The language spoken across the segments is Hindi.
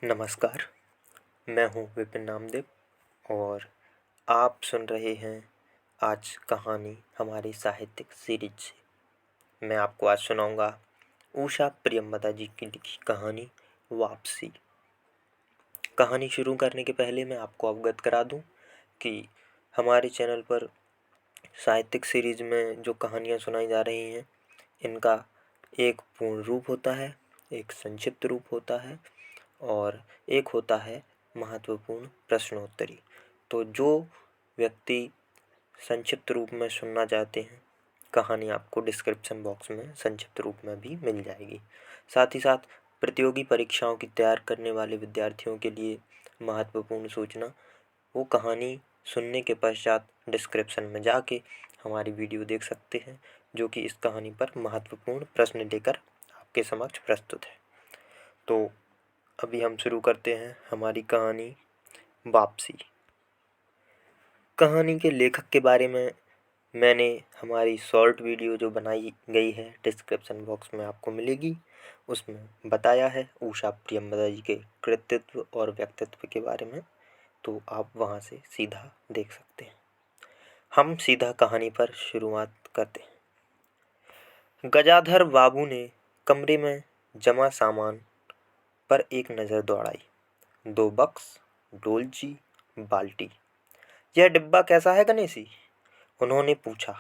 नमस्कार, मैं हूँ विपिन नामदेव और आप सुन रहे हैं आज कहानी हमारी साहित्यिक सीरीज से। मैं आपको आज सुनाऊँगा उषा प्रियमवदा जी की लिखी कहानी वापसी। कहानी शुरू करने के पहले मैं आपको अवगत करा दूँ कि हमारे चैनल पर साहित्यिक सीरीज में जो कहानियाँ सुनाई जा रही हैं, इनका एक पूर्ण रूप होता है, एक संक्षिप्त रूप होता है और एक होता है महत्वपूर्ण प्रश्नोत्तरी। तो जो व्यक्ति संक्षिप्त रूप में सुनना चाहते हैं, कहानी आपको डिस्क्रिप्शन बॉक्स में संक्षिप्त रूप में भी मिल जाएगी। साथ ही साथ प्रतियोगी परीक्षाओं की तैयार करने वाले विद्यार्थियों के लिए महत्वपूर्ण सूचना, वो कहानी सुनने के पश्चात डिस्क्रिप्शन में जाके हमारी वीडियो देख सकते हैं, जो कि इस कहानी पर महत्वपूर्ण प्रश्न लेकर आपके समक्ष प्रस्तुत है। तो अभी हम शुरू करते हैं हमारी कहानी वापसी। कहानी के लेखक के बारे में मैंने हमारी शॉर्ट वीडियो जो बनाई गई है, डिस्क्रिप्शन बॉक्स में आपको मिलेगी, उसमें बताया है उषा प्रियमवदा जी के कृतित्व और व्यक्तित्व के बारे में, तो आप वहां से सीधा देख सकते हैं। हम सीधा कहानी पर शुरुआत करते हैं। गजाधर बाबू ने कमरे में जमा सामान पर एक नज़र दौड़ाई। 2 बक्स, डोलची, बाल्टी। यह डिब्बा कैसा है गणेशी? उन्होंने पूछा।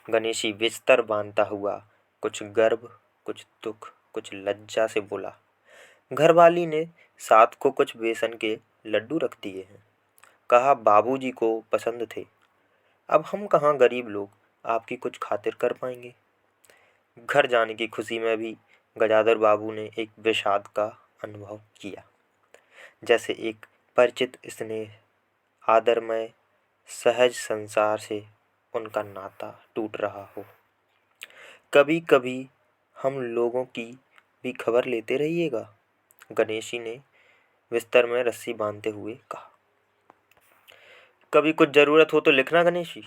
गणेशी बिस्तर बांधता हुआ कुछ गर्व, कुछ दुख, कुछ लज्जा से बोला। घरवाली ने साथ को कुछ बेसन के लड्डू रख दिए हैं। कहा बाबूजी को पसंद थे। अब हम कहाँ गरीब लोग आपकी कुछ खातिर कर पाएंगे। घर जाने की खुशी में भी गजाधर बाबू ने एक विषाद का अनुभव किया, जैसे एक परिचित स्नेह, आदरमय, सहज संसार से उनका नाता टूट रहा हो। कभी कभी हम लोगों की भी खबर लेते रहिएगा, गणेशी ने बिस्तर में रस्सी बांधते हुए कहा। कभी कुछ जरूरत हो तो लिखना गणेशी,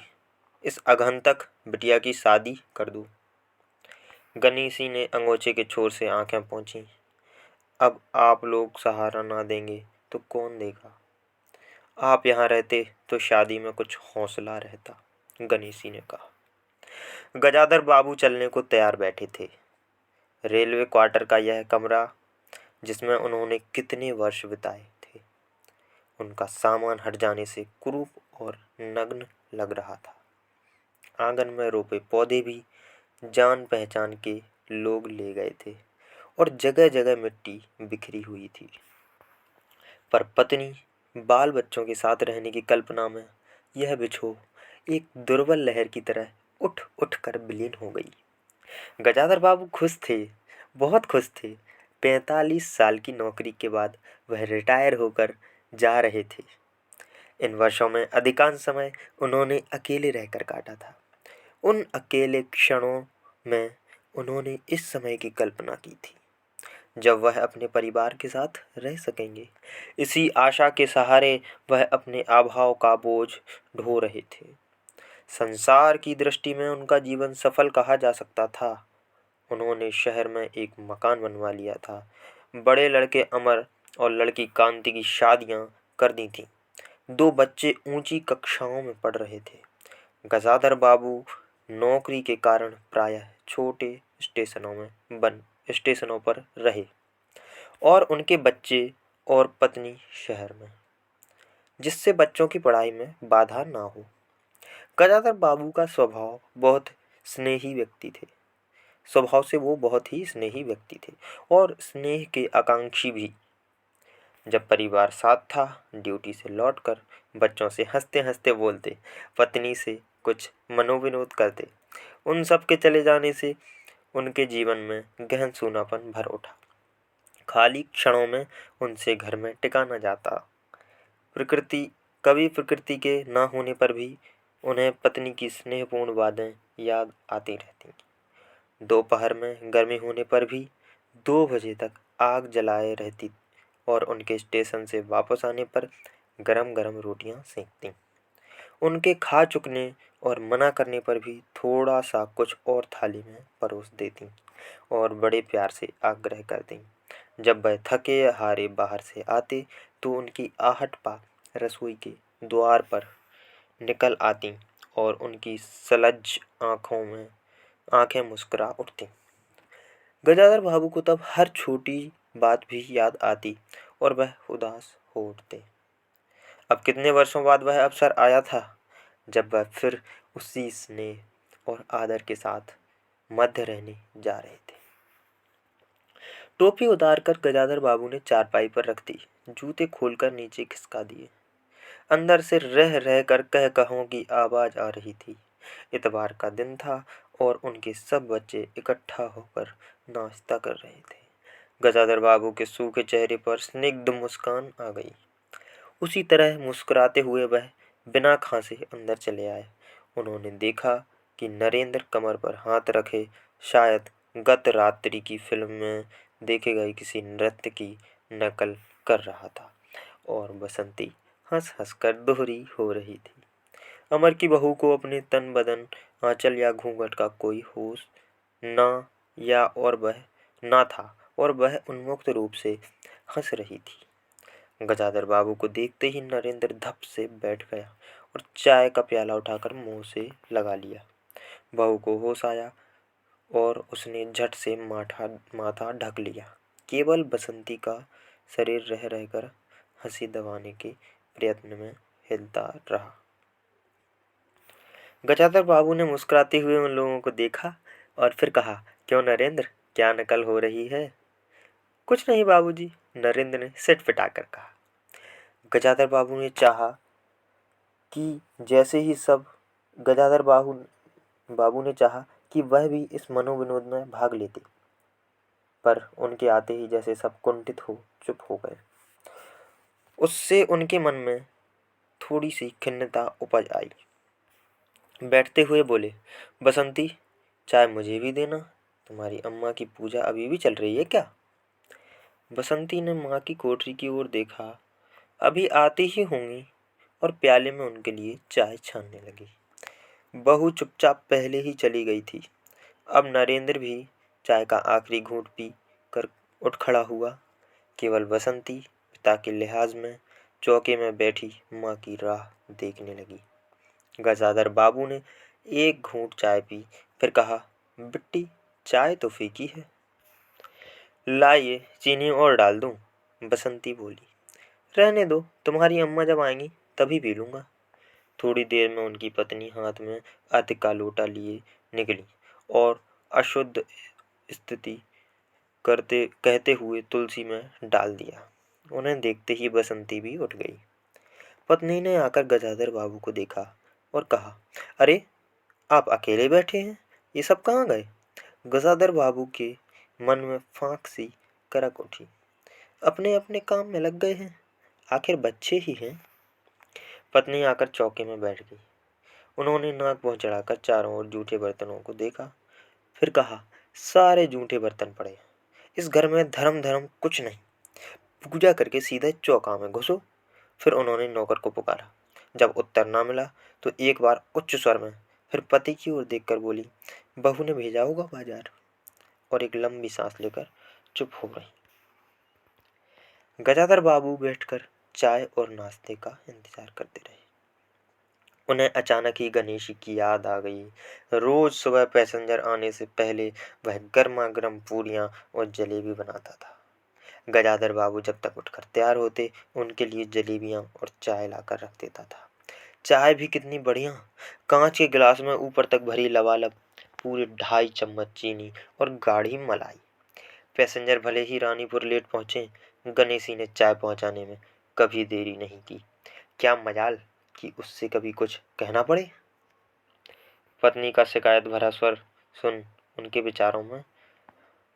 इस अघंतक बिटिया की शादी कर दूं। गणेशी ने अंगोछे के छोर से आंखें पोंछी। अब आप लोग सहारा ना देंगे तो कौन देगा? आप यहाँ रहते तो शादी में कुछ हौसला रहता, गणेशी ने कहा। गजाधर बाबू चलने को तैयार बैठे थे। रेलवे क्वार्टर का यह कमरा, जिसमें उन्होंने कितने वर्ष बिताए थे, उनका सामान हट जाने से कुरूप और नग्न लग रहा था। आंगन में रोपे पौधे भी जान पहचान के लोग ले गए थे और जगह जगह मिट्टी बिखरी हुई थी। पर पत्नी, बाल बच्चों के साथ रहने की कल्पना में यह बिछोह एक दुर्बल लहर की तरह उठ उठ कर विलीन हो गई। गजाधर बाबू खुश थे, बहुत खुश थे। 45 साल की नौकरी के बाद वह रिटायर होकर जा रहे थे। इन वर्षों में अधिकांश समय उन्होंने अकेले रहकर काटा था। उन अकेले क्षणों में उन्होंने इस समय की कल्पना की थी जब वह अपने परिवार के साथ रह सकेंगे। इसी आशा के सहारे वह अपने अभाव का बोझ ढो रहे थे। संसार की दृष्टि में उनका जीवन सफल कहा जा सकता था। उन्होंने शहर में एक मकान बनवा लिया था। बड़े लड़के अमर और लड़की कांति की शादियां कर दी थीं। 2 बच्चे ऊंची कक्षाओं में पढ़ रहे थे। गजाधर बाबू नौकरी के कारण प्रायः छोटे स्टेशनों पर रहे और उनके बच्चे और पत्नी शहर में, जिससे बच्चों की पढ़ाई में बाधा ना हो। गजाधर बाबू का स्वभाव बहुत स्नेही व्यक्ति थे। स्वभाव से वो बहुत ही स्नेही व्यक्ति थे और स्नेह के आकांक्षी भी। जब परिवार साथ था, ड्यूटी से लौटकर बच्चों से हंसते हंसते बोलते, पत्नी से कुछ मनोविनोद करते। उन सब के चले जाने से उनके जीवन में गहन सूनापन भर उठा। खाली क्षणों में उनसे घर में टिका न जाता। प्रकृति के न होने पर भी उन्हें पत्नी की स्नेहपूर्ण बातें याद आती रहती। दोपहर में गर्मी होने पर भी 2 बजे तक आग जलाए रहती और उनके स्टेशन से वापस आने पर गरम गरम रोटियां सेकती। उनके खा चुकने और मना करने पर भी थोड़ा सा कुछ और थाली में परोस देती और बड़े प्यार से आग्रह करती, जब वह थके हारे बाहर से आते तो उनकी आहट पा रसोई के द्वार पर निकल आती और उनकी सलज आंखें मुस्कुरा उठती। गजाधर बाबू को तब हर छोटी बात भी याद आती और वह उदास हो उठते। अब कितने वर्षों बाद वह अवसर आया था जब वह फिर उसी स्नेह और आदर के साथ मध्य रहने जा रहे थे। टोपी उतार कर गजाधर बाबू ने चारपाई पर रख दी, जूते खोलकर नीचे खिसका दिए। अंदर से रह रह कर कह कहों की आवाज आ रही थी। इतवार का दिन था और उनके सब बच्चे इकट्ठा होकर नाश्ता कर रहे थे। गजाधर बाबू के सूखे चेहरे पर स्निग्ध मुस्कान आ गई। उसी तरह मुस्कुराते हुए वह बिना खांसे अंदर चले आए। उन्होंने देखा कि नरेंद्र कमर पर हाथ रखे शायद गत रात्रि की फिल्म में देखे गए किसी नृत्य की नकल कर रहा था और बसंती हंस हंस कर दोहरी हो रही थी। अमर की बहू को अपने तन बदन आंचल या घूंघट का कोई होश ना था और वह उन्मुक्त रूप से हंस रही थी। गजाधर बाबू को देखते ही नरेंद्र धप से बैठ गया और चाय का प्याला उठाकर मुंह से लगा लिया। बहू को होश आया और उसने झट से माथा ढक लिया। केवल बसंती का शरीर रह रहकर हंसी दबाने के प्रयत्न में हिलता रहा। गजाधर बाबू ने मुस्कुराते हुए उन लोगों को देखा और फिर कहा, क्यों नरेंद्र, क्या नकल हो रही है? कुछ नहीं बाबूजी, नरेंद्र ने सिट पिटाकर कहा। गजाधर बाबू ने चाहा कि जैसे ही सब गजाधर बाबू ने चाहा कि वह भी इस मनोविनोद में भाग लेते, पर उनके आते ही जैसे सब कुंठित हो चुप हो गए। उससे उनके मन में थोड़ी सी खिन्नता उपज आई। बैठते हुए बोले, बसंती, चाय मुझे भी देना। तुम्हारी अम्मा की पूजा अभी भी चल रही है क्या? बसंती ने माँ की कोठरी की ओर देखा। अभी आती ही होंगी और प्याले में उनके लिए चाय छानने लगी। बहू चुपचाप पहले ही चली गई थी। अब नरेंद्र भी चाय का आखिरी घूंट पी कर उठ खड़ा हुआ। केवल बसंती पिता के लिहाज में चौके में बैठी माँ की राह देखने लगी। गजाधर बाबू ने एक घूंट चाय पी, फिर कहा, बिट्टी, चाय तो फीकी है, लाइए चीनी और डाल दूं? बसंती बोली, रहने दो, तुम्हारी अम्मा जब आएंगी तभी पी लूंगा। थोड़ी देर में उनकी पत्नी हाथ में अर्घ्य का लोटा लिए निकली और अशुद्ध स्थिति कहते हुए तुलसी में डाल दिया। उन्हें देखते ही बसंती भी उठ गई। पत्नी ने आकर गजाधर बाबू को देखा और कहा, अरे, आप अकेले बैठे हैं, ये सब कहाँ गए? गजाधर बाबू के मन में फांक सी करक उठी। अपने अपने काम में लग गए हैं, आखिर बच्चे ही हैं। पत्नी आकर चौके में बैठ गई। उन्होंने नाक मुंह चढ़ाकर चारों ओर जूठे बर्तनों को देखा, फिर कहा, सारे जूठे बर्तन पड़े हैं, इस घर में धर्म धर्म कुछ नहीं, पूजा करके सीधे चौका में घुसो। फिर उन्होंने नौकर को पुकारा। जब उत्तर ना मिला तो एक बार उच्च स्वर में, फिर पति की ओर देखकर बोली, बहू ने भेजा होगा बाजार। और एक लंबी सांस लेकर चुप हो गई। गजाधर बाबू बैठकर चाय और नाश्ते का इंतजार करते रहे। उन्हें अचानक ही गणेश की याद आ गई। रोज सुबह पैसेंजर आने से पहले वह गर्मा गर्म पूरियां और जलेबी बनाता था। गजाधर बाबू जब तक उठकर तैयार होते उनके लिए जलेबियां और चाय लाकर रख देता था। चाय भी कितनी बढ़िया, कांच के गिलास में ऊपर तक भरी लबालब, पूरे 2.5 चम्मच चीनी और गाढ़ी मलाई। पैसेंजर भले ही रानीपुर लेट पहुंचे, गणेशी ने चाय पहुंचाने में कभी देरी नहीं की। क्या मजाल कि उससे कभी कुछ कहना पड़े। पत्नी का शिकायत भरा स्वर सुन उनके विचारों में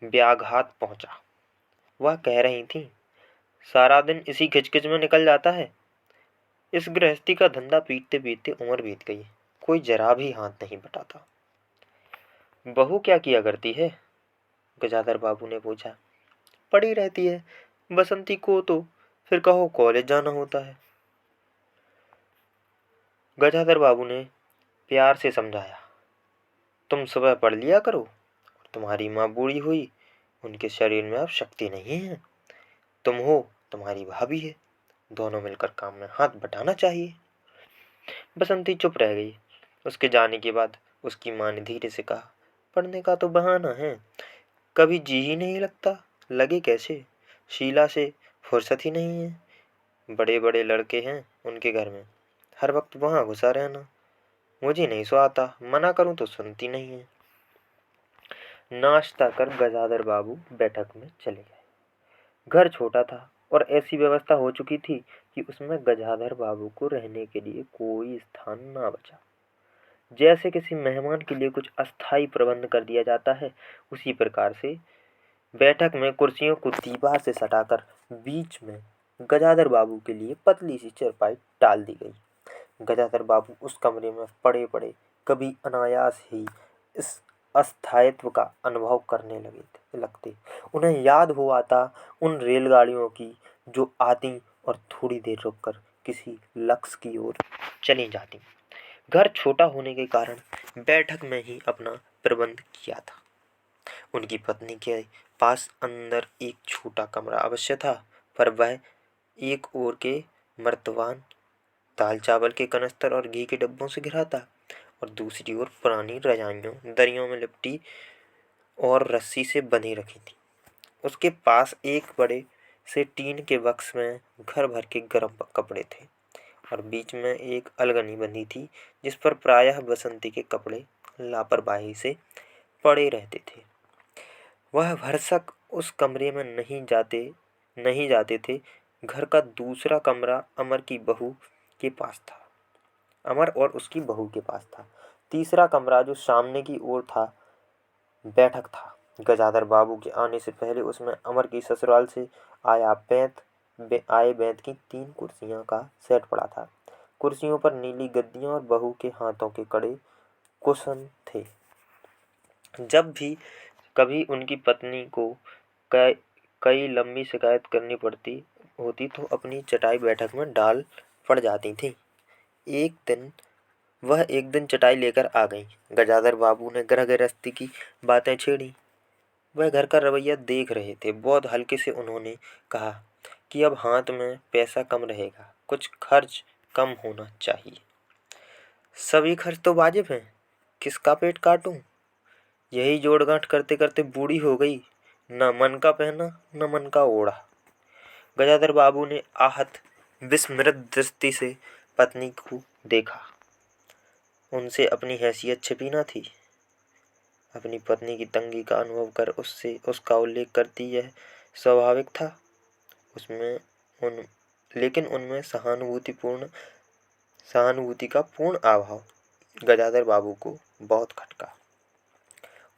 व्याघात पहुंचा। वह कह रही थी, सारा दिन इसी खिचखिच में निकल जाता है। इस गृहस्थी का धंधा पीटते पीटते उम्र बीत गई, कोई जरा भी हाथ नहीं बटाता। बहू क्या किया करती है? गजाधर बाबू ने पूछा। पड़ी रहती है, बसंती को तो फिर कहो कॉलेज जाना होता है। गजाधर बाबू ने प्यार से समझाया, तुम सुबह पढ़ लिया करो, तुम्हारी माँ बूढ़ी हुई, उनके शरीर में अब शक्ति नहीं है। तुम हो, तुम्हारी भाभी है, दोनों मिलकर काम में हाथ बटाना चाहिए। बसंती चुप रह गई। उसके जाने के बाद उसकी माँ ने धीरे से कहा, पढ़ने का तो बहाना है, कभी जी ही नहीं लगता। लगे कैसे? शीला से फुर्सत ही नहीं है। बड़े बड़े लड़के हैं उनके घर में, हर वक्त वहाँ घुसा रहना मुझे नहीं सुहाता, मना करूँ तो सुनती नहीं है। नाश्ता कर गजाधर बाबू बैठक में चले गए। घर छोटा था और ऐसी व्यवस्था हो चुकी थी कि उसमें गजाधर बाबू को रहने के लिए कोई स्थान ना बचा। जैसे किसी मेहमान के लिए कुछ अस्थायी प्रबंध कर दिया जाता है, उसी प्रकार से बैठक में कुर्सियों को दीवार से सटाकर बीच में गजाधर बाबू के लिए पतली सी चारपाई डाल दी गई। गजाधर बाबू उस कमरे में पड़े पड़े कभी अनायास ही इस अस्थायित्व का अनुभव करने लगते। उन्हें याद हो आता उन रेलगाड़ियों की जो आती और थोड़ी देर रुककर किसी लक्ष्य की ओर चली जाती। घर छोटा होने के कारण बैठक में ही अपना प्रबंध किया था। उनकी पत्नी के पास अंदर एक छोटा कमरा अवश्य था, पर वह एक ओर के मर्तबान दाल चावल के कनस्तर और घी के डब्बों से घिरा था और दूसरी ओर पुरानी रजाइयों दरियों में लिपटी और रस्सी से बंधी रखी थी। उसके पास एक बड़े से टीन के बक्स में घर भर के गर्म कपड़े थे और बीच में एक अलगनी बंधी थी जिस पर प्रायः बसंती के कपड़े लापरवाही से पड़े रहते थे। वह भरसक उस कमरे में नहीं जाते थे। घर का दूसरा कमरा अमर और उसकी बहू के पास था। तीसरा कमरा जो सामने की ओर था, बैठक था। गजाधर बाबू के आने से पहले उसमें अमर की ससुराल से आए बेंत की 3 कुर्सियों का सेट पड़ा था। कुर्सियों पर नीली गद्दियां और बहू के हाथों के कड़े कुशन थे। जब भी कभी उनकी पत्नी को कई लंबी शिकायत करनी पड़ती होती तो अपनी चटाई बैठक में डाल पड़ जाती थी। एक दिन चटाई लेकर आ गई। गजाधर बाबू ने गृह गृहस्थी की बातें छेड़ी। वह घर का रवैया देख रहे थे। बहुत हल्के से उन्होंने कहा कि अब हाथ में पैसा कम रहेगा, कुछ खर्च कम होना चाहिए। सभी खर्च तो वाजिब हैं, किसका पेट काटूं? यही जोड़ गांठ करते करते बूढ़ी हो गई, न मन का पहना न मन का ओढ़ा। गजाधर बाबू ने आहत विस्मृत दृष्टि से पत्नी को देखा। उनसे अपनी हैसियत छिपी न थी। अपनी पत्नी की तंगी का अनुभव कर उसका उल्लेख करती यह स्वाभाविक था। लेकिन उनमें सहानुभूति का पूर्ण अभाव गजाधर बाबू को बहुत खटका।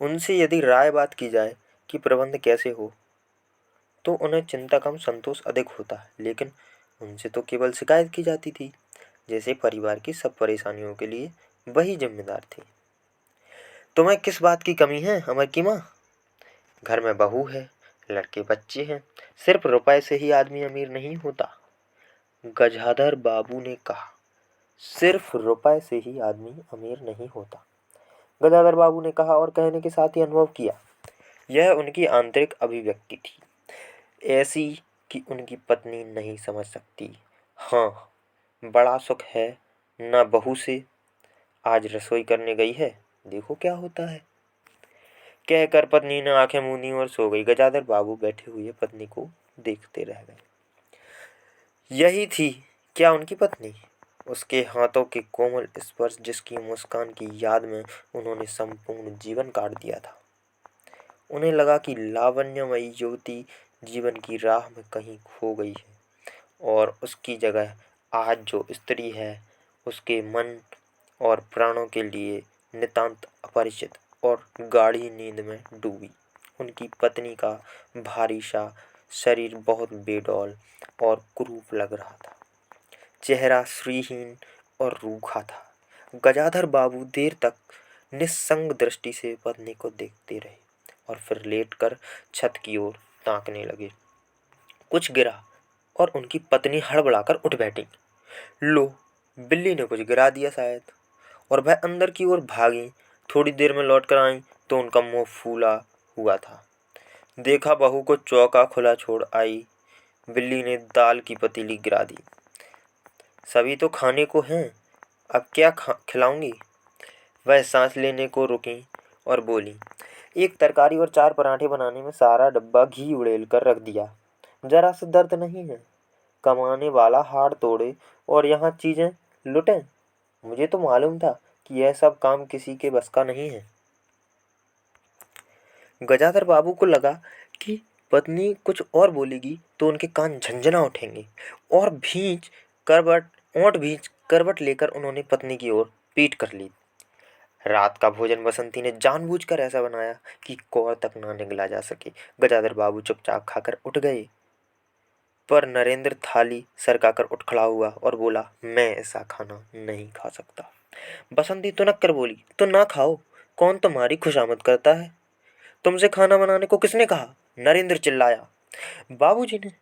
उनसे यदि राय बात की जाए कि प्रबंध कैसे हो, तो उन्हें चिंता कम संतोष अधिक होता, लेकिन उनसे तो केवल शिकायत की जाती थी, जैसे परिवार की सब परेशानियों के लिए वही जिम्मेदार थे। तुम्हें किस बात की कमी है अमर की माँ? घर में बहू है, लड़के बच्चे हैं, सिर्फ रुपए से ही आदमी अमीर नहीं होता। गजाधर बाबू ने कहा, सिर्फ रुपए से ही आदमी अमीर नहीं होता। गजाधर बाबू ने कहा और कहने के साथ ही अनुभव किया। यह उनकी आंतरिक अभिव्यक्ति थी, ऐसी कि उनकी पत्नी नहीं समझ सकती। हाँ, बड़ा सुख है न बहू से, आज रसोई करने गई है, देखो क्या होता है। कहकर पत्नी ने आंखें मूंदी और सो गई। गजाधर बाबू बैठे हुए पत्नी को देखते रह गए। यही थी क्या उनकी पत्नी? उसके हाथों के कोमल स्पर्श, जिसकी मुस्कान की याद में उन्होंने संपूर्ण जीवन काट दिया था। उन्हें लगा कि लावण्यमयी युवती जीवन की राह में कहीं खो गई है और उसकी जगह आज जो स्त्री है, उसके मन और प्राणों के लिए नितांत अपरिचित और गाढ़ी नींद में डूबी उनकी पत्नी का भारी सा शरीर बहुत बेडौल और कुरूप लग रहा था। चेहरा श्रीहीन और रूखा था। गजाधर बाबू देर तक निस्संग दृष्टि से पत्नी को देखते रहे और फिर लेटकर छत की ओर ताकने लगे। कुछ गिरा और उनकी पत्नी हड़बड़ाकर उठ बैठी। लो, बिल्ली ने कुछ गिरा दिया शायद, और वह अंदर की ओर भागी। थोड़ी देर में लौट कर आई तो उनका मुंह फूला हुआ था। देखा बहू को चौका खुला छोड़ आई बिल्ली ने दाल की पतीली गिरा दी। सभी तो खाने को हैं, अब क्या खिलाऊंगी? वह सांस लेने को रुकी और बोली, एक तरकारी और 4 पराठे बनाने में सारा डब्बा घी उड़ेल कर रख दिया। जरा सा दर्द नहीं है? कमाने वाला हाड़ तोड़े और यहाँ चीजें लुटें। मुझे तो मालूम था कि यह सब काम किसी के बस का नहीं है। गजाधर बाबू को लगा कि पत्नी कुछ और बोलेगी तो उनके कान झंझना उठेंगे, और ओंठ भींच करवट लेकर उन्होंने पत्नी की ओर पीट कर ली। रात का भोजन बसंती ने जानबूझकर ऐसा बनाया कि कौर तक ना निगला जा सके। गजाधर बाबू चुपचाप खाकर उठ गए, पर नरेंद्र थाली सरकाकर उठ खड़ा हुआ और बोला, मैं ऐसा खाना नहीं खा सकता। बसंती तुनक कर बोली, तो ना खाओ, कौन तुम्हारी खुशामद करता है? तुमसे खाना बनाने को किसने कहा? नरेंद्र चिल्लाया। बाबूजी ने।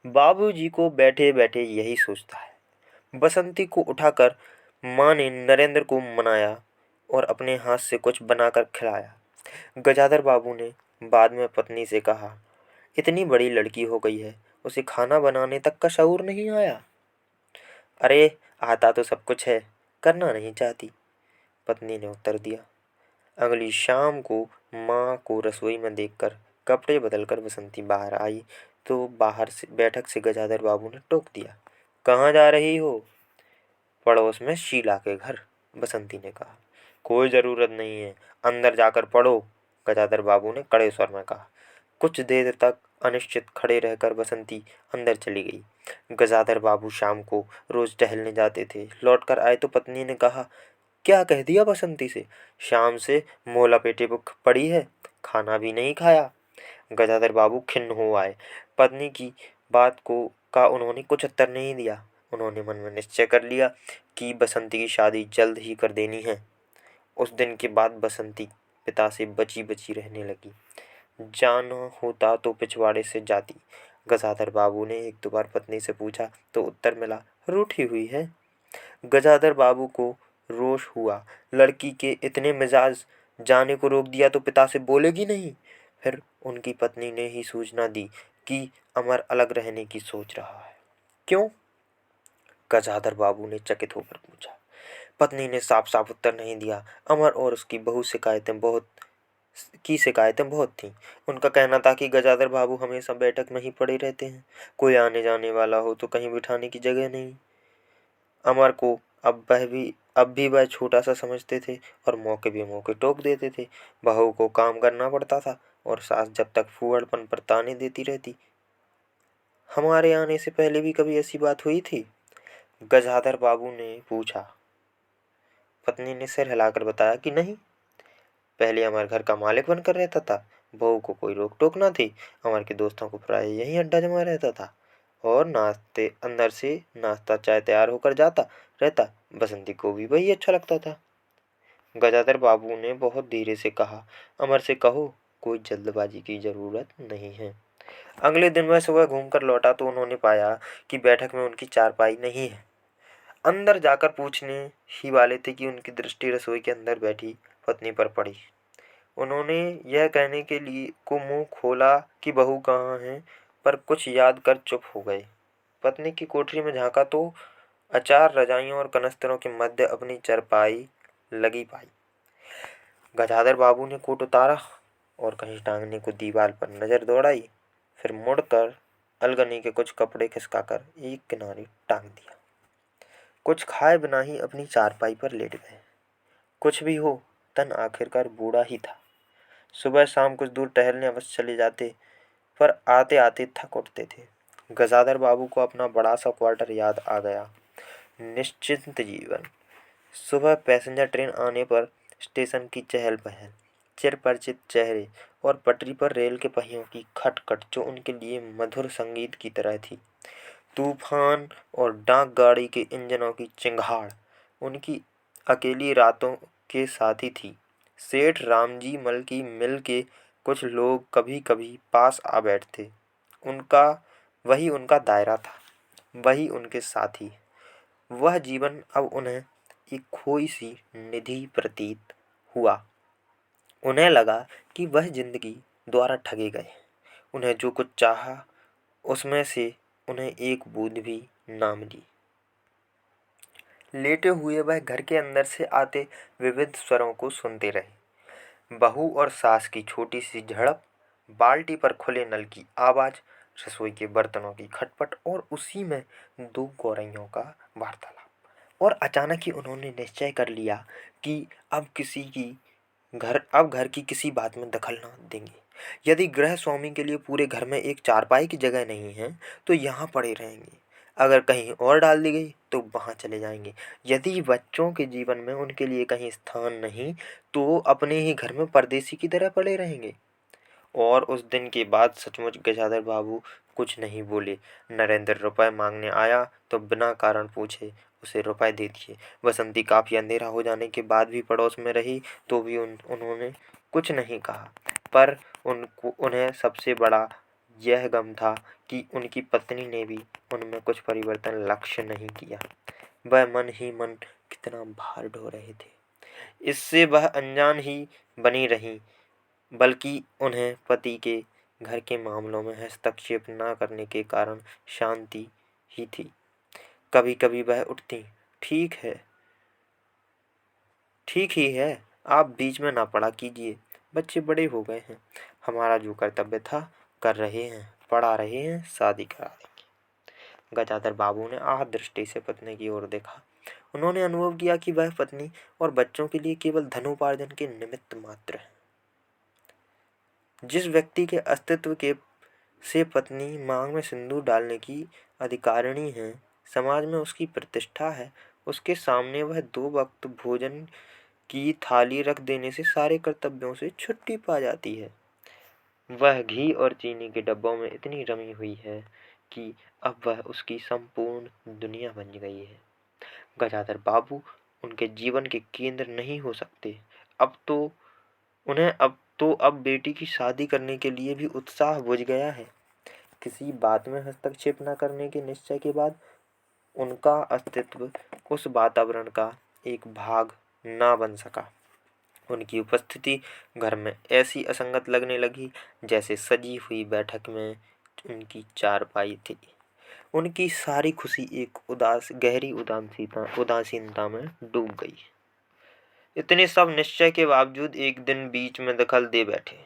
बाबूजी को बैठे बैठे यही सोचता है। बसंती को उठाकर माँ ने नरेंद्र को मनाया और अपने हाथ से कुछ बनाकर खिलाया। गजाधर बाबू ने बाद में पत्नी से कहा, इतनी बड़ी लड़की हो गई है, उसे खाना बनाने तक का शऊर नहीं आया। अरे आता तो सब कुछ है, करना नहीं चाहती, पत्नी ने उत्तर दिया। अगली शाम को माँ को रसोई में देखकर कपड़े बदलकर बसंती बाहर आई तो बाहर से बैठक से गजाधर बाबू ने टोक दिया, कहाँ जा रही हो? पड़ोस में शीला के घर, बसंती ने कहा। कोई ज़रूरत नहीं है, अंदर जाकर पढ़ो, गजाधर बाबू ने कड़े स्वर में कहा। कुछ देर तक अनिश्चित खड़े रहकर बसंती अंदर चली गई। गजाधर बाबू शाम को रोज टहलने जाते थे। लौटकर आए तो पत्नी ने कहा, क्या कह दिया बसंती से? शाम से मुँह लपेटे पड़ी है, खाना भी नहीं खाया। गजाधर बाबू खिन्न हो आए। पत्नी की बात को का उन्होंने कुछ उत्तर नहीं दिया। उन्होंने मन में निश्चय कर लिया कि बसंती की शादी जल्द ही कर देनी है। उस दिन के बाद बसंती पिता से बची बची रहने लगी। जाना होता तो पिछवाड़े से जाती। गजाधर बाबू ने एक दो बार पत्नी से पूछा तो उत्तर मिला, रूठी हुई है। गजाधर बाबू को रोष हुआ, लड़की के इतने मिजाज जाने को रोक दिया तो पिता से बोलेगी नहीं। फिर उनकी पत्नी ने ही सूचना दी कि अमर अलग रहने की सोच रहा है। क्यों? गजाधर बाबू ने चकित होकर पूछा। पत्नी ने साफ साफ उत्तर नहीं दिया। अमर और उसकी बहू शिकायतें बहुत थीं। उनका कहना था कि गजाधर बाबू हमेशा बैठक में ही पड़े रहते हैं, कोई आने जाने वाला हो तो कहीं बिठाने की जगह नहीं। अमर को अब भी वह छोटा सा समझते थे और मौके भी मौके टोक देते थे। बहू को काम करना पड़ता था और सास जब तक फूहड़पन पर ताने देती रहती। हमारे आने से पहले भी कभी ऐसी बात हुई थी? गजाधर बाबू ने पूछा। पत्नी ने सिर हिलाकर बताया कि नहीं। पहले अमर घर का मालिक बनकर रहता था, बहू को कोई रोक टोक ना थी। अमर के दोस्तों को प्राय यही अड्डा जमा रहता था और नाश्ते अंदर से नाश्ता चाय तैयार होकर जाता रहता। बसंती को भी वही अच्छा लगता था। गजाधर बाबू ने बहुत धीरे से कहा, अमर से कहो कोई जल्दबाजी की जरूरत नहीं है। अगले दिन वह सुबह घूमकर लौटा तो उन्होंने पाया कि बैठक में उनकी चारपाई नहीं है। अंदर जाकर पूछने ही वाले थे कि उनकी दृष्टि रसोई के अंदर बैठी पत्नी पर पड़ी। उन्होंने यह कहने के लिए को मुंह खोला कि बहू कहाँ है, पर कुछ याद कर चुप हो गए। पत्नी की कोठरी में झांका तो अचार रजाइयों और कनस्तरों के मध्य अपनी चरपाई लगी पाई। गजाधर बाबू ने कोट उतारा और कहीं टांगने को दीवार पर नजर दौड़ाई, फिर मुड़कर अलगनी के कुछ कपड़े खिसकाकर एक किनारे टांग दिया। कुछ खाए बिना ही अपनी चारपाई पर लेट गए। कुछ भी हो, तन आखिरकार बूढ़ा ही था। सुबह शाम कुछ दूर टहलने अवश्य चले जाते, पर आते आते थक उठते थे। गजाधर बाबू को अपना बड़ा सा क्वार्टर याद आ गया। निश्चिंत जीवन। सुबह पैसेंजर ट्रेन आने पर स्टेशन की चहल पहल, चिरपरिचित चेहरे और पटरी पर रेल के पहियों की खटखट जो उनके लिए मधुर संगीत की तरह थी। तूफान और डाक गाड़ी के इंजनों की चिंगाड़ उनकी अकेली रातों के साथी थी। सेठ रामजी मल की मिल के कुछ लोग कभी कभी पास आ बैठते। उनका वही उनका दायरा था, वही उनके साथी। वह जीवन अब उन्हें एक खोई सी निधि प्रतीत हुआ। उन्हें लगा कि वह जिंदगी द्वारा ठगे गए। उन्हें जो कुछ चाहा उसमें से उन्हें एक बूंद भी ना मिली। लेटे हुए वह घर के अंदर से आते विविध स्वरों को सुनते रहे। बहू और सास की छोटी सी झड़प, बाल्टी पर खुले नल की आवाज़, रसोई के बर्तनों की खटपट और उसी में दो गौरैयों का वार्तालाप। और अचानक ही उन्होंने निश्चय कर लिया कि अब घर की किसी बात में दखल ना देंगे। यदि गृह स्वामी के लिए पूरे घर में एक चारपाई की जगह नहीं है तो यहाँ पड़े रहेंगे। अगर कहीं और डाल दी गई तो वहाँ चले जाएंगे। यदि बच्चों के जीवन में उनके लिए कहीं स्थान नहीं तो अपने ही घर में परदेसी की तरह पड़े रहेंगे। और उस दिन के बाद सचमुच गजाधर बाबू कुछ नहीं बोले। नरेंद्र रुपए मांगने आया तो बिना कारण पूछे उसे रुपए दे दिए। बसंती काफ़ी अंधेरा हो जाने के बाद भी पड़ोस में रही तो भी उन्होंने कुछ नहीं कहा। पर उन्हें सबसे बड़ा यह गम था कि उनकी पत्नी ने भी उनमें कुछ परिवर्तन लक्ष्य नहीं किया। वह मन ही मन कितना भार ढो रहे थे। इससे वह अनजान ही बनी रही, बल्कि उन्हें पति के घर के मामलों में हस्तक्षेप न करने के कारण शांति ही थी। कभी कभी वह उठती, ठीक है, ठीक ही है, आप बीच में ना पड़ा कीजिए, बच्चे बड़े हो गए हैं, हमारा जो कर्तव्य था कर रहे हैं, पढ़ा रहे हैं, शादी करा देंगे। गजाधर बाबू ने आह दृष्टि से पत्नी की ओर देखा। उन्होंने अनुभव किया कि वह पत्नी और बच्चों के लिए केवल धनोपार्जन के निमित्त मात्र है। जिस व्यक्ति के अस्तित्व के से पत्नी मांग में सिंदूर डालने की अधिकारिणी है, समाज में उसकी प्रतिष्ठा है, उसके सामने वह 2 वक्त भोजन की थाली रख देने से सारे कर्तव्यों से छुट्टी पा जाती है। वह घी और चीनी के डब्बों में इतनी रमी हुई है कि अब वह उसकी संपूर्ण दुनिया बन गई है। गजाधर बाबू उनके जीवन के केंद्र नहीं हो सकते। अब बेटी की शादी करने के लिए भी उत्साह बुझ गया है। किसी बात में हस्तक्षेप न करने के निश्चय के बाद उनका अस्तित्व उस वातावरण का एक भाग ना बन सका। उनकी उपस्थिति घर में ऐसी असंगत लगने लगी जैसे सजी हुई बैठक में उनकी चारपाई थी। उनकी सारी खुशी एक गहरी उदासीनता में डूब गई। इतने सब निश्चय के बावजूद एक दिन बीच में दखल दे बैठे।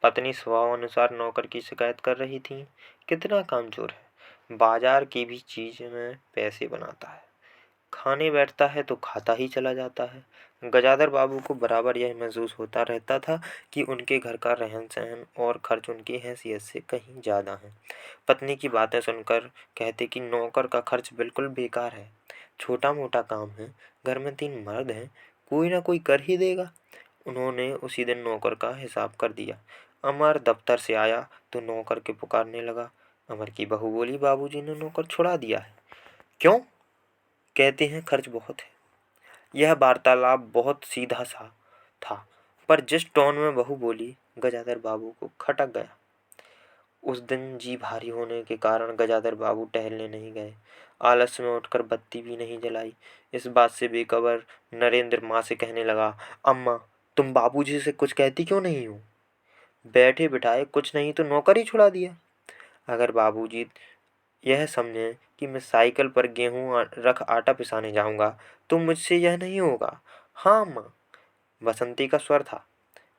पत्नी स्वभाव अनुसार नौकर की शिकायत कर रही थी, कितना कामचोर है, बाजार की भी चीज में पैसे बनाता है, खाने बैठता है तो खाता ही चला जाता है। गजाधर बाबू को बराबर यह महसूस होता रहता था कि उनके घर का रहन सहन और खर्च उनकी हैसियत से कहीं ज़्यादा है। पत्नी की बातें सुनकर कहते कि नौकर का खर्च बिल्कुल बेकार है, छोटा मोटा काम है, घर में 3 मर्द हैं, कोई ना कोई कर ही देगा। उन्होंने उसी दिन नौकर का हिसाब कर दिया। अमर दफ्तर से आया तो नौकर के पुकारने लगा। अमर की बहू बोली, बाबूजी ने नौकर छुड़ा दिया है। क्यों? कहते हैं खर्च बहुत है। यह वार्तालाप बहुत सीधा सा था, पर जिस टोन में बहू बोली, गजाधर बाबू को खटक गया। उस दिन जी भारी होने के कारण गजाधर बाबू टहलने नहीं गए। आलस में उठकर बत्ती भी नहीं जलाई। इस बात से बेखबर नरेंद्र माँ से कहने लगा, अम्मा, तुम बाबूजी से कुछ कहती क्यों नहीं हो? बैठे बिठाए कुछ नहीं तो नौकर ही छुड़ा दिया। अगर बाबूजी यह समझें कि मैं साइकिल पर गेहूं रख आटा पिसाने जाऊंगा तो मुझसे यह नहीं होगा। हाँ माँ, बसंती का स्वर था,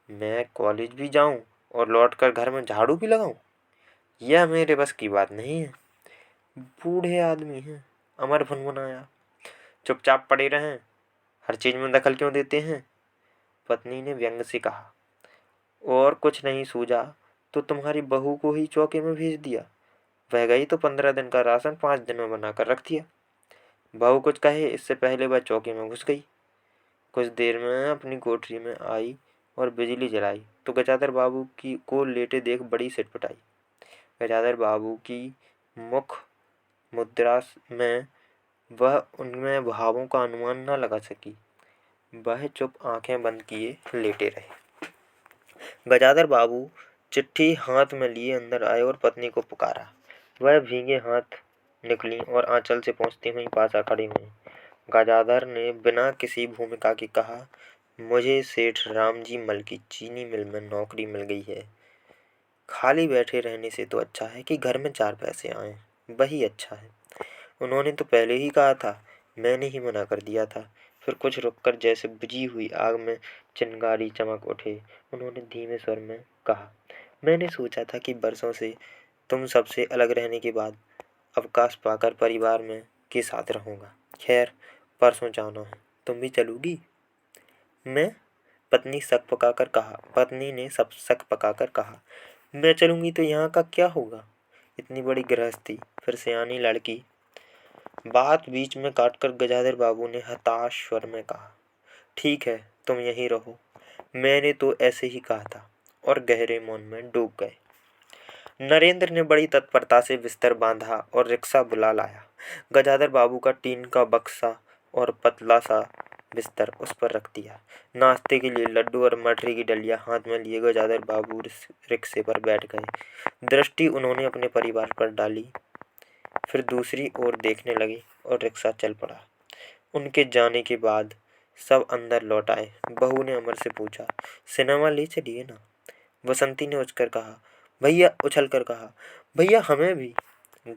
मैं कॉलेज भी जाऊं और लौटकर घर में झाड़ू भी लगाऊं, यह मेरे बस की बात नहीं है। बूढ़े आदमी हैं, अमर भुनभुनाया। चुपचाप पड़े रहें, हर चीज में दखल क्यों देते हैं? पत्नी ने व्यंग से कहा। और कुछ नहीं सूझा तो तुम्हारी बहू को ही चौके में भेज दिया। वह गई तो 15 दिन का राशन 5 दिन में बनाकर रख दिया। बहू कुछ कहे इससे पहले वह चौकी में घुस गई। कुछ देर में अपनी कोठरी में आई और बिजली जलाई तो गजाधर बाबू की को लेटे देख बड़ी सिटपटाई। गजाधर बाबू की मुख मुद्रा में वह उनमें भावों का अनुमान न लगा सकी। वह चुप आंखें बंद किए लेटे रहे। गजाधर बाबू चिट्ठी हाथ में लिए अंदर आए और पत्नी को पुकारा। वह भीगे हाथ निकली और आंचल से पहुँचती हुई पास आ खड़ी हुई। गजाधर ने बिना किसी भूमिका के कहा, मुझे सेठ रामजी मल की चीनी मिल में नौकरी मिल गई है। खाली बैठे रहने से तो अच्छा है कि घर में 4 पैसे आएँ, वही अच्छा है। उन्होंने तो पहले ही कहा था, मैंने ही मना कर दिया था। फिर कुछ रुककर जैसे बुझी हुई आग में चिंगारी चमक उठे, उन्होंने धीमे स्वर में कहा, मैंने सोचा था कि बरसों से तुम सबसे अलग रहने के बाद अवकाश पाकर परिवार में के साथ रहूँगा। खैर, परसों जाना है, तुम भी चलोगी? मैं पत्नी ने सब शक पकाकर कहा, मैं चलूँगी तो यहाँ का क्या होगा? इतनी बड़ी गृहस्थी। फिर सियानी लड़की बात बीच में काटकर गजाधर बाबू ने हताश स्वर में कहा, ठीक है, तुम यहीं रहो, मैंने तो ऐसे ही कहा था, और गहरे मौन में डूब गए। नरेंद्र ने बड़ी तत्परता से बिस्तर बांधा और रिक्शा बुला लाया। गजाधर बाबू का टीन का बक्सा और पतला सा बिस्तर उस पर रख दिया। नाश्ते के लिए लड्डू और मठरी की डलिया हाथ में लिए गजाधर बाबू रिक्शे पर बैठ गए। दृष्टि उन्होंने अपने परिवार पर डाली, फिर दूसरी ओर देखने लगे और रिक्शा चल पड़ा। उनके जाने के बाद सब अंदर लौट आए। बहू ने अमर से पूछा, सिनेमा ले चलिए ना? बसंती ने उछल कर कहा, भैया हमें भी।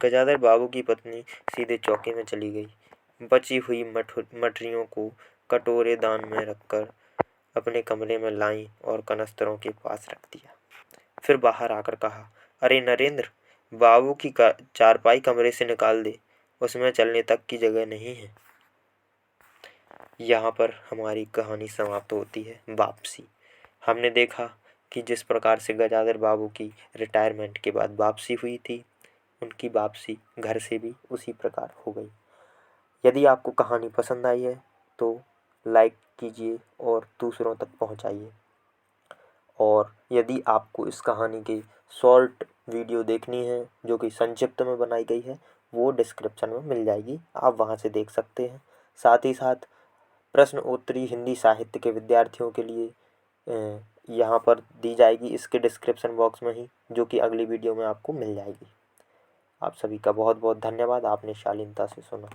गजाधर बाबू की पत्नी सीधे चौकी में चली गई। बची हुई मठरियों को कटोरे दान में रखकर अपने कमरे में लाई और कनस्तरों के पास रख दिया। फिर बाहर आकर कहा, अरे नरेंद्र, बाबू की चारपाई कमरे से निकाल दे, उसमें चलने तक की जगह नहीं है। यहाँ पर हमारी कहानी समाप्त होती है। वापसी। हमने देखा कि जिस प्रकार से गजाधर बाबू की रिटायरमेंट के बाद वापसी हुई थी, उनकी वापसी घर से भी उसी प्रकार हो गई। यदि आपको कहानी पसंद आई है तो लाइक कीजिए और दूसरों तक पहुंचाइए। और यदि आपको इस कहानी की शॉर्ट वीडियो देखनी है जो कि संक्षिप्त में बनाई गई है, वो डिस्क्रिप्शन में मिल जाएगी, आप वहां से देख सकते हैं। साथ ही साथ प्रश्न उत्तरी हिंदी साहित्य के विद्यार्थियों के लिए यहाँ पर दी जाएगी, इसके डिस्क्रिप्शन बॉक्स में ही, जो कि अगली वीडियो में आपको मिल जाएगी। आप सभी का बहुत बहुत धन्यवाद, आपने शालीनता से सुना।